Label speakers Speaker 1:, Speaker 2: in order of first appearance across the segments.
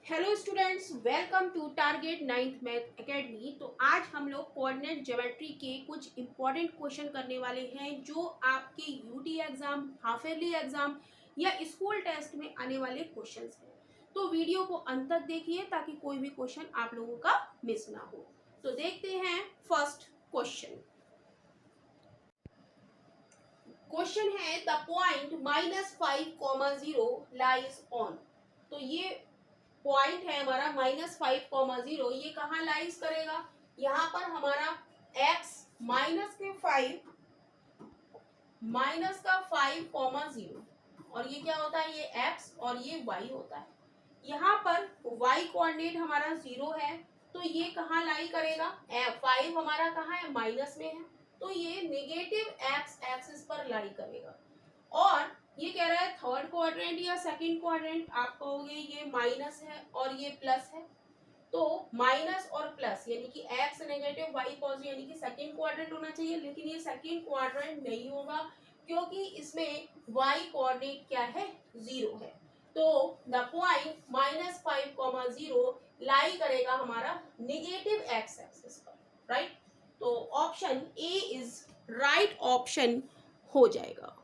Speaker 1: Hello students, welcome to target ninth math academy. तो आज हम लोग कोऑर्डिनेट ज्योमेट्री के कुछ इंपॉर्टेंट क्वेश्चन करने वाले हैं जो आपके UT exam, half yearly exam या स्कूल टेस्ट में आने वाले क्वेश्चंस हैं। तो वीडियो को अंत तक देखिए ताकि कोई भी क्वेश्चन आप लोगों का मिस ना हो। तो देखते हैं फर्स्ट क्वेश्चन। क्वेश्चन है द पॉइंट -5, 0 लाइज ऑन। तो ये पॉइंट है हमारा -5, 0, ये कहाँ लाइज करेगा? यहाँ पर हमारा x -5, 0 और ये क्या होता है? ये x और ये y होता है। यहाँ पर y कोऑर्डिनेट हमारा 0 है, तो ये कहाँ लाई करेगा? 5 हमारा कहाँ है? माइनस में है, तो ये नेगेटिव x एक्सिस पर लाई करेगा। और ये कह रहा है थर्ड क्वाड्रेंट या सेकंड क्वाड्रेंट, आप कहोगे ये माइनस है और ये प्लस है, तो माइनस और प्लस यानी कि x नेगेटिव y पॉजिटिव यानी कि सेकंड क्वाड्रेंट होना चाहिए, लेकिन ये सेकंड क्वाड्रेंट नहीं होगा क्योंकि इसमें y कोऑर्डिनेट क्या है? 0 है। तो द पॉइंट -5, 0 लाई करेगा हमारा नेगेटिव x एक्सिस पर, राइट? तो option a is right option हो जाएगा।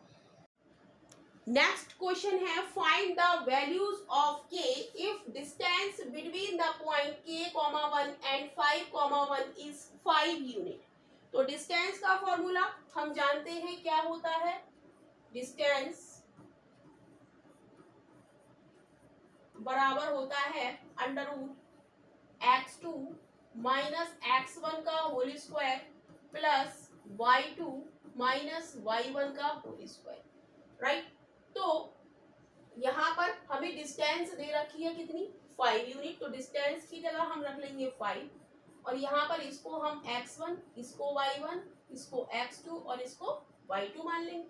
Speaker 1: नेक्स्ट क्वेश्चन है find the values of k if distance between the point k, 1 and 5, 1 is 5 unit. तो डिस्टेंस का फॉर्मूला हम जानते हैं क्या होता है। डिस्टेंस बराबर होता है √x2 माइनस x1 का whole square plus y2 minus y1 का होल स्क्वायर, राइट? तो यहाँ पर हमें डिस्टेंस दे रखी है कितनी? 5 यूनिट। तो डिस्टेंस की जगह हम रख लेंगे 5 और यहाँ पर इसको हम x1, इसको y1, इसको x2 और इसको y2 मान लेंगे।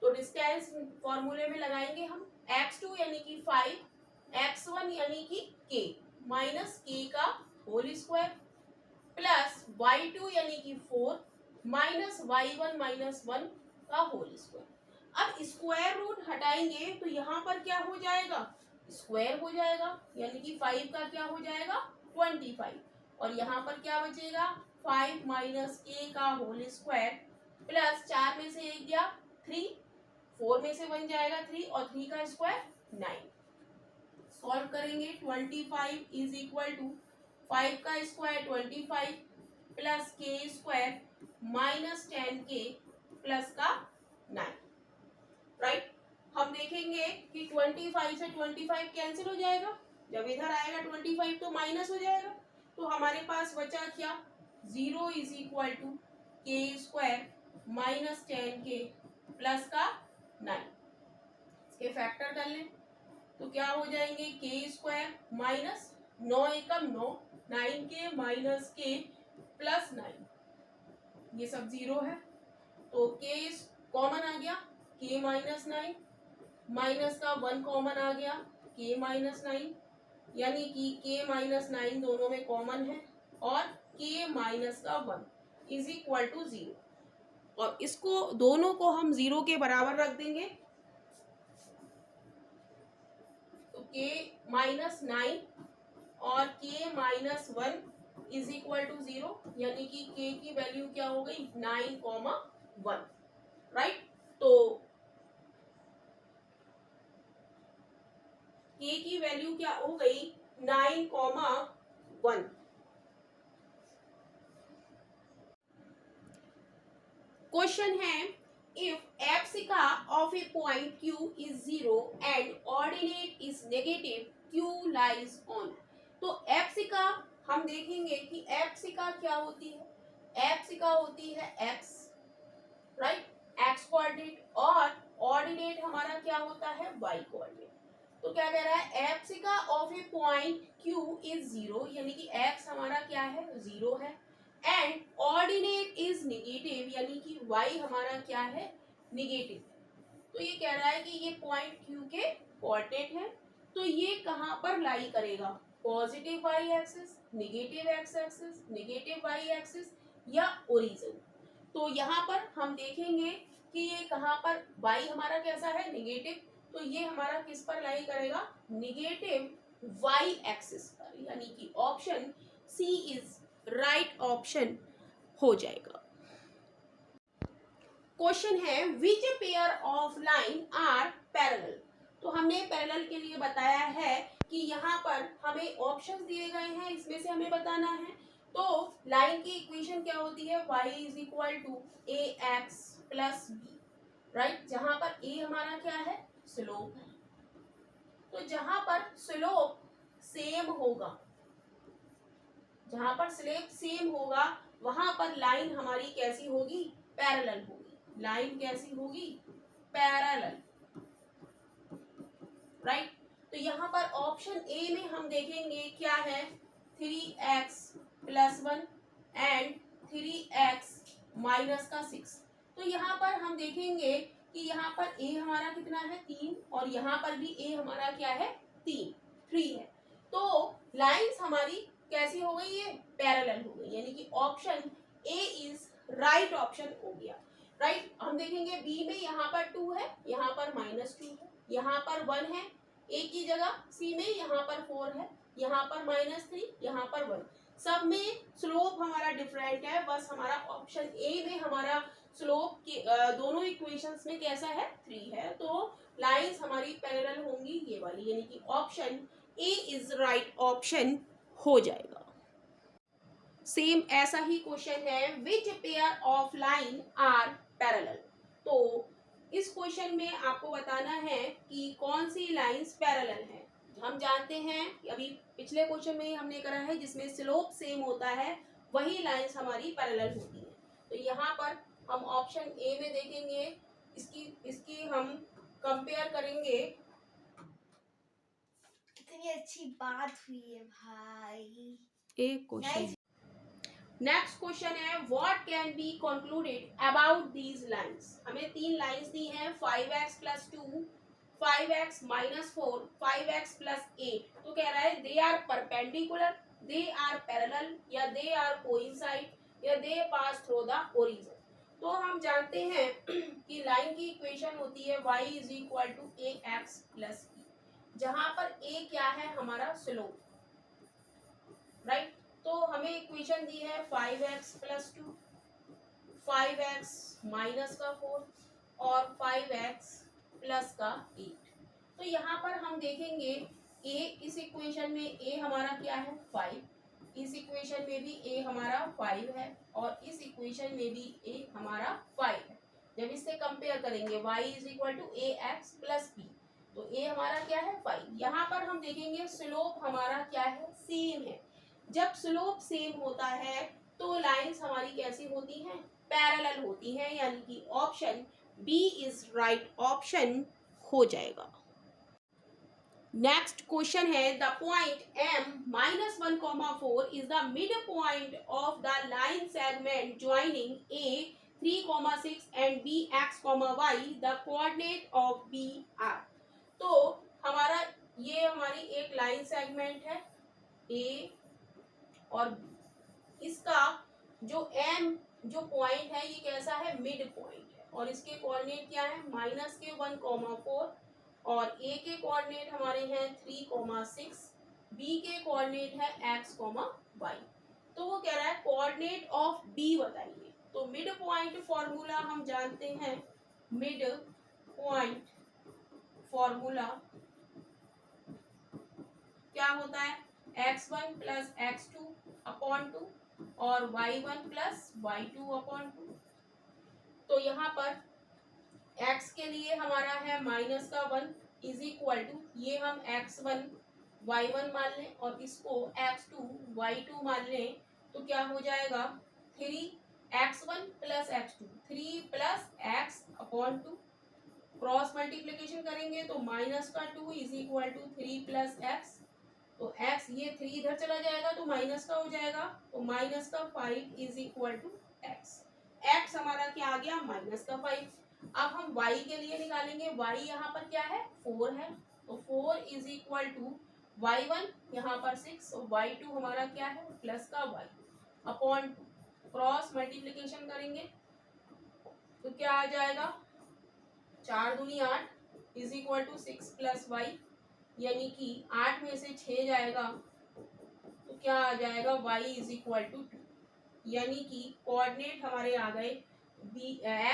Speaker 1: तो डिस्टेंस फॉर्मूले में लगाएंगे हम x2 यानी कि 5, x1 यानी कि k माइनस k का होल स्क्वायर प्लस y2 यानी कि 4 माइनस y1 माइनस 1 का होल स्क्वायर। अब स्क्वायर रूट हटाएंगे तो यहाँ पर क्या हो जाएगा? स्क्वायर हो जाएगा, यानी कि 5 का क्या हो जाएगा? 25 और यहाँ पर क्या बचेगा? 5 माइनस k का होल स्क्वायर प्लस 4 में से 1 गया 3, 4 में से 1 जाएगा 3 और 3 का स्क्वायर 9। सॉल्व करेंगे 25 इज इक्वल टू 5 का square 25 plus k square minus 10k plus का 9, राइट? हम देखेंगे कि 25 से 25 कैंसिल हो जाएगा, जब इधर आएगा 25 तो माइनस हो जाएगा, तो हमारे पास बचा क्या? 0 इज इक्वल टू के स्क्वायर माइनस 10k प्लस का 9। इसके फैक्टर कर लें तो क्या हो जाएंगे? के स्क्वायर माइनस 9 एकम 9, 9k माइनस k प्लस 9, ये सब 0 है तो k कॉमन आ गया, k माइनस 9 माइनस का 1 कॉमन आ गया, k माइनस 9 यानी कि k माइनस 9 दोनों में कॉमन है और k माइनस का 1 इज इक्वल टू 0 और इसको दोनों को हम 0 के बराबर रख देंगे। तो k माइनस 9 और k minus 1 is equal to 0 यानी कि k की वैल्यू क्या हो गई? 9, 1, राइट? तो k की वैल्यू क्या हो गई? 9, 1। क्वेश्चन है if abscissa of a point q is 0 and ordinate is negative q lies on. तो एप्सिका हम देखेंगे कि एप्सिका क्या होती है? एप्सिका होती है x, राइट? x कोऑर्डिनेट और ऑर्डिनेट हमारा क्या होता है? y coordinate. तो क्या कह रहा है? Abscissa of a point q is 0 यानी कि x हमारा क्या है? 0 है एंड ऑर्डिनेट इज नेगेटिव यानी कि y हमारा क्या है? नेगेटिव। तो ये कह रहा है कि ये पॉइंट q के कोऑर्डिनेट है, तो ये कहाँ पर लाई करेगा? Positive y axis, negative x axis, negative y axis या ओरिजिन। तो यहाँ पर हम देखेंगे कि ये कहाँ पर y हमारा कैसा है? नेगेटिव, तो ये हमारा किस पर लाई करेगा? नेगेटिव वाई एक्सिस पर, यानी कि option C is right option हो जाएगा। क्वेश्चन है which pair of line are parallel. तो हमने पैरेलल के लिए बताया है कि यहाँ पर हमें ऑप्शंस दिए गए हैं, इसमें से हमें बताना है। तो लाइन की इक्वेशन क्या होती है, y is equal to a x plus b, right, जहां पर a हमारा क्या है, स्लोप है। तो जहां पर स्लोप सेम होगा, जहां पर स्लोप सेम होगा वहां पर लाइन हमारी कैसी होगी, पैरेलल होगी। लाइन कैसी होगी, पैरेलल, राइट। तो यहाँ पर ऑप्शन ए में हम देखेंगे क्या है, 3x plus 1 and 3x minus का 6। तो यहाँ पर हम देखेंगे कि यहाँ पर a हमारा कितना है, 3, और यहाँ पर भी a हमारा क्या है, 3 है। तो लाइंस हमारी कैसी हो गई, ये पैरेलल हो गई, यानी कि option a is right option हो गया, राइट। हम देखेंगे बी में यहाँ पर 2 है, यहाँ पर -2 है, यहाँ पर 1 है ए की जगह, सी में यहाँ पर 4 है, यहाँ पर -3, यहाँ पर 1। सब में स्लोप हमारा डिफरेंट है, बस हमारा ऑप्शन ए में हमारा स्लोप के दोनों इक्वेशंस में कैसा है, 3 है। तो लाइंस हमारी पैरेलल होंगी ये वाली, यानी कि option a is right option हो जाएगा। सेम ऐसा ही क्वेश्चन है which pair of line are parallel. तो इस क्वेश्चन में आपको बताना है कि कौन सी लाइंस पैरेलल है। हम जानते हैं कि अभी पिछले क्वेश्चन में हमने करा है जिसमें स्लोप सेम होता है वही लाइंस हमारी पैरेलल होती है। तो यहाँ पर हम ऑप्शन ए में देखेंगे, इसकी हम कंपेयर करेंगे।
Speaker 2: कितनी अच्छी बात हुई है भाई।
Speaker 1: एक क्वेश्चन, नेक्स्ट क्वेश्चन है what can be concluded about these lines. हमें 3 लाइंस दी हैं, 5x plus 2, 5x minus 4, 5x plus 8। तो कह रहा है they are perpendicular, they are parallel, या दे आर कोइंसाइड, या they pass through the origin. तो हम जानते हैं कि लाइन की इक्वेशन होती है y is equal to a x plus b, जहां पर a क्या है, हमारा स्लोप, राइट। तो हमें इक्वेशन दी है 5x प्लस 2, 5x माइनस का 4 और 5x प्लस का 8। तो यहाँ पर हम देखेंगे a, इस इक्वेशन में a हमारा क्या है, 5, इस इक्वेशन में भी a हमारा 5 है, और इस इक्वेशन में भी a हमारा 5 है। जब इससे कंपेयर करेंगे y is equal to a x plus b, तो a हमारा क्या है, 5। यहाँ पर हम देखेंगे स्लोप हमारा क्या है, सेम है। जब स्लोप सेम होता है तो लाइंस हमारी कैसी होती हैं, पैरेलल होती हैं, यानी कि option b is right option हो जाएगा। नेक्स्ट क्वेश्चन है the point m -1,4 is the midpoint of the line segment joining a 3,6 and b x, y the coordinate of b r। तो हमारा ये हमारी एक लाइन सेगमेंट है a और इसका जो m जो पॉइंट है ये कैसा है, मिड पॉइंट है, और इसके कोऑर्डिनेट क्या है, -1,4, और a के कोऑर्डिनेट हमारे हैं 3,6, b के कोऑर्डिनेट है x, y। तो वो कह रहा है कोऑर्डिनेट ऑफ b बताइए। तो मिड पॉइंट फॉर्मूला हम जानते हैं, मिड पॉइंट फॉर्मूला क्या होता है, x1 प्लस x2 अपॉन 2 और y1 प्लस y2 अपॉन 2। तो यहाँ पर x के लिए हमारा है माइनस का 1 इज इक्वल टू, ये हम x1 y1 मान लें और इसको x2 y2 मान लें, तो क्या हो जाएगा, 3x1 plus x2, 3 plus x upon 2, cross multiplication करेंगे तो माइनस का 2 is equal to 3 plus x, तो x ये 3 इधर चला जाएगा तो माइनस का हो जाएगा, तो माइनस का 5 is equal to x। x हमारा क्या आ गया, माइनस का 5। अब हम y के लिए निकालेंगे, y यहाँ पर क्या है, 4 है, तो 4 इज इक्वल टू y1 यहाँ पर 6 और y2 हमारा क्या है, प्लस का y अपॉन क्रॉस मल्टीप्लीकेशन करेंगे तो क्या आ जाएगा, 4 दूनी 8 is equal to 6 plus y यानी कि 8 में से 6 जाएगा तो क्या आ जाएगा y इज इक्वल टू 2, यानी कि कोऑर्डिनेट हमारे आ गए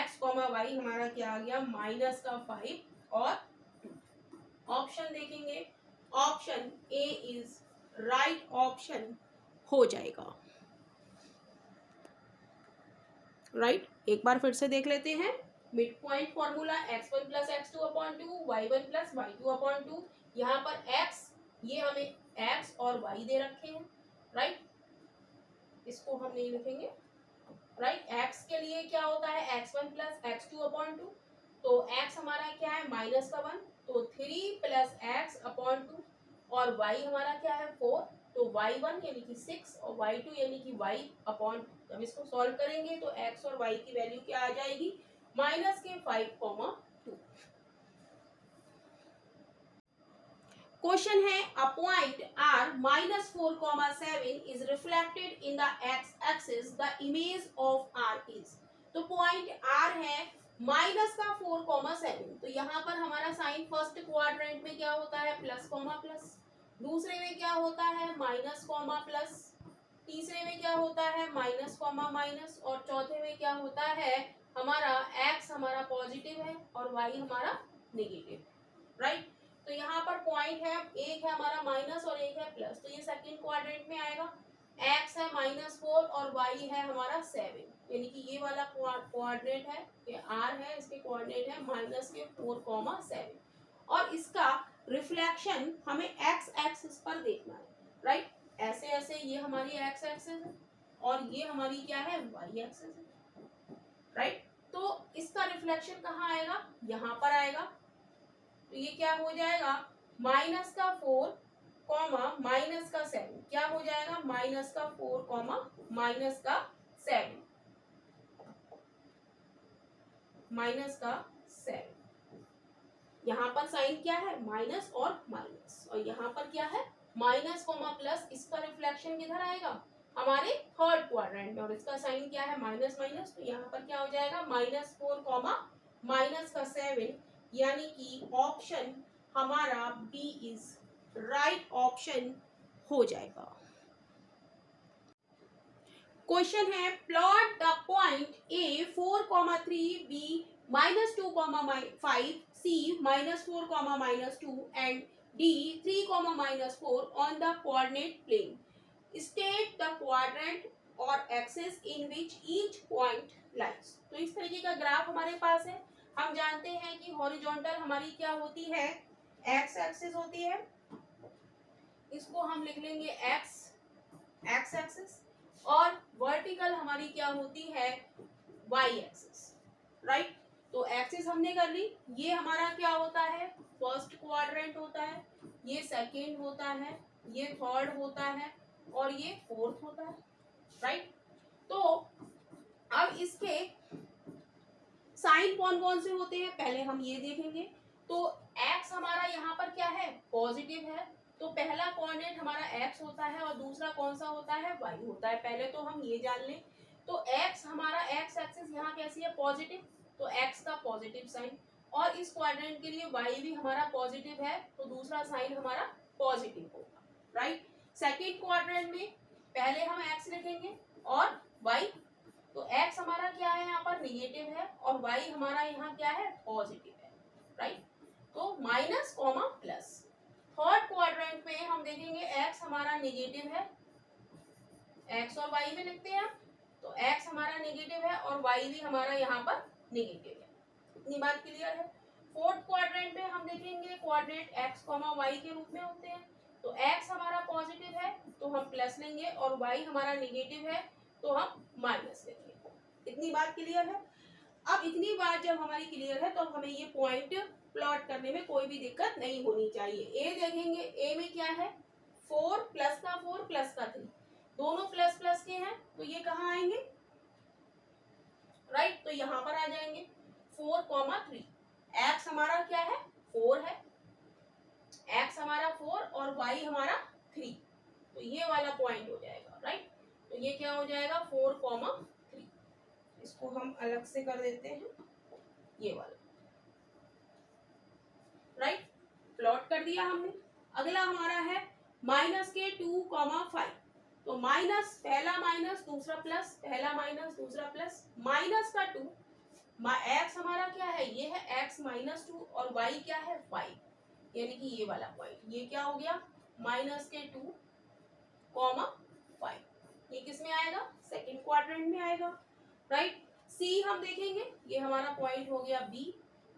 Speaker 1: x कॉमा वाई हमारा क्या आ गया माइनस का 5 और 2। ऑप्शन देखेंगे, option a is right option हो जाएगा। राइट एक बार फिर से देख लेते हैं। Mid point formula x1 plus x2 upon 2 y1 plus y2 upon 2। यहाँ पर x ये हमें x और y दे रखे हैं। राइट इसको हम नहीं लिखेंगे। राइट x के लिए क्या होता है x1 प्लस x2 अपॉन 2, तो x हमारा क्या है माइनस का 1, तो 3 प्लस x अपॉन 2 और y हमारा क्या है 4, तो y1 यानी कि 6 और y2 यानी कि y अपॉन 2। जब इसको सॉल्व करेंगे तो x और y की वैल्यू क्या आ जाएगी माइनस के 5, 2। क्वेश्चन है a point r -4, 7 is reflected in the x axis, the image of r is. तो पॉइंट r है माइनस का 4, 7, तो यहाँ पर हमारा साइन फर्स्ट क्वाड्रेंट में क्या होता है प्लस कॉमा प्लस, दूसरे में क्या होता है माइनस कॉमा प्लस, तीसरे में क्या होता है माइनस कॉमा माइनस, और चौथे में क्या होता है हमारा x हमारा पॉजिटिव है और y हमारा नेगेटिव। राइट तो यहाँ पर पॉइंट है, एक है हमारा माइनस और एक है प्लस, तो ये सेकंड क्वाड्रेंट में आएगा। x है -4 और y है हमारा 7, यानी कि ये वाला कोऑर्डिनेट है ये r है, इसके कोऑर्डिनेट है -4, 7 और इसका रिफ्लेक्शन हमें x एक्सिस पर देखना है। राइट ऐसे ऐसे ये हमारी x एक्सिस है और ये हमारी क्या है y एक्सिस है। राइट तो इसका रिफ्लेक्शन कहाँ आएगा यहाँ पर आएगा, तो ये क्या हो जाएगा माइनस का 4 माइनस का 7, क्या हो जाएगा माइनस का 4 माइनस का 7, माइनस का 7। यहाँ पर साइन क्या है माइनस और माइनस, और यहाँ पर क्या है माइनस कॉमा प्लस, इसका रिफ्लेक्शन किधर आएगा हमारे थर्ड क्वाड्रेंट में, और इसका साइन क्या है माइनस माइनस, तो यहाँ पर क्या हो जाएगा -4 माइनस का 7, यानी कि ऑप्शन हमारा बी इज राइट ऑप्शन हो जाएगा। क्वेश्चन है plot the point A 4, 3, B -2, 5, C -4, -2 and D 3, -4 on the coordinate plane. State the quadrant और axis in which each point lies. तो इस तरीके का ग्राफ हमारे पास है। हम जानते हैं कि हॉरिजॉन्टल हमारी क्या होती है एक्स एक्सिस होती है, इसको हम लिख लेंगे एक्स एक्सिस, और वर्टिकल हमारी क्या होती है वाई एक्सिस। राइट तो एक्सिस हमने कर ली, ये हमारा क्या होता है फर्स्ट क्वाड्रेंट होता है, ये सेकेंड होता है, ये थर्ड होता है और ये फोर्थ होता है। राइट तो अब इसके साइन कौन कौन से होते हैं पहले हम ये देखेंगे। तो x हमारा यहाँ पर क्या है पॉजिटिव है, तो पहला कोऑर्डिनेट हमारा x होता है और दूसरा कौन सा होता है y होता है, पहले तो हम ये जान लें। तो x हमारा x एक्सिस यहाँ कैसी है पॉजिटिव, तो x का पॉजिटिव साइन, और इस क्वाड्रेंट के लिए y भी हमारा पॉजिटिव है तो दूसरा साइन हमारा पॉजिटिव होगा। राइट सेकेंड क्वाड्रेंट में पहले हम x लिखेंगे और y, तो x हमारा क्या है यहाँ पर निगेटिव है और y हमारा यहाँ क्या है पॉजिटिव है। राइट तो minus comma plus. Third quadrant में हम देखेंगे x हमारा निगेटिव है, x और y में लिखते हैं, तो x हमारा निगेटिव है और y भी हमारा यहाँ पर निगेटिव है। इतनी बात क्लियर है। फोर्थ क्वाड्रेंट में हम देखेंगे कोऑर्डिनेट x, y के रूप में होते हैं, तो x हमारा पॉजिटिव है तो हम प्लस लेंगे और y हमारा निगेटिव है तो हम माइनस लेंगे। इतनी बात क्लियर है। अब इतनी बात जब हमारी क्लियर है तो हमें ये पॉइंट प्लॉट करने में कोई भी दिक्कत नहीं होनी चाहिए। ए देखेंगे, ए में क्या है 4 प्लस का 4 प्लस का 3, दोनों प्लस प्लस के हैं तो ये कहाँ आएंगे राइट तो यहाँ पर आ जाएंगे 4, 3। एक्स हमारा क्या है 4 है, एक्स हमारा 4 और वाई हमारा 3, तो ये वाला पॉइंट हो जाएगा। राइट तो ये क्या हो जाएगा 4, 3, इसको हम अलग से कर देते हैं ये वाला। राइट प्लॉट कर दिया हमने। अगला हमारा है माइनस के 2,5, तो माइनस, पहला माइनस दूसरा प्लस, पहला माइनस दूसरा प्लस, माइनस का 2, एक्स हमारा क्या है, ये है x माइनस 2 और y क्या है 5, यानी कि ये वाला पॉइंट, ये क्या हो गया माइनस के 2,5, ये किस में आएगा, सेकंड क्वाड्रेंट में आएगा, राइट। सी हम देखेंगे, ये हमारा पॉइंट हो गया बी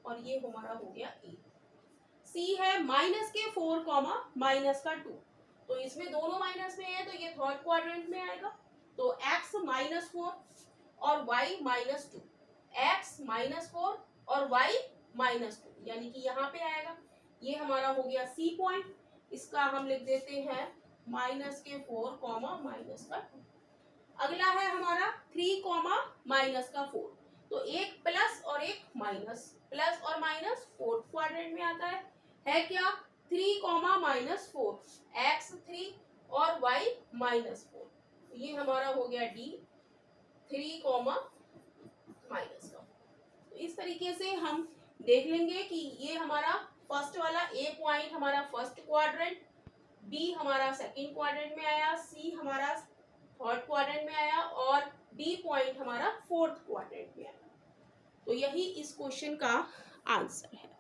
Speaker 1: और ये हमारा हो गया ए। सी है माइनस के 4, माइनस का 2, तो इसमें दोनों माइनस में है तो ये थर्ड क्वाड्रेंट में आएगा, तो x माइनस 4 और y माइनस 2, x माइनस 4 और y माइनस 2, यानी कि यहाँ पे आएगा। ये हमारा हो गया सी पॉइंट, इसका हम लिख देते हैं माइनस के 4, माइनस का 2। अगला है हमारा 3, माइनस का 4, तो एक प्लस और एक माइनस, प्लस और माइनस फोर्थ क्वाड्रेंट में आता है क्या 3, माइनस 4, x 3 और y माइनस 4, ये हमारा हो गया डी 3, माइनस का। तो इस तरीके से हम देख लेंगे कि ये हमारा फर्स्ट वाला ए पॉइंट हमारा फर्स्ट क्वाड्रेंट, बी हमारा सेकंड क्वाड्रेंट में आया, सी हमारा थर्ड क्वाड्रेंट में आया और डी पॉइंट हमारा फोर्थ क्वाड्रेंट में आया। तो यही इस क्वेश्चन का आंसर है।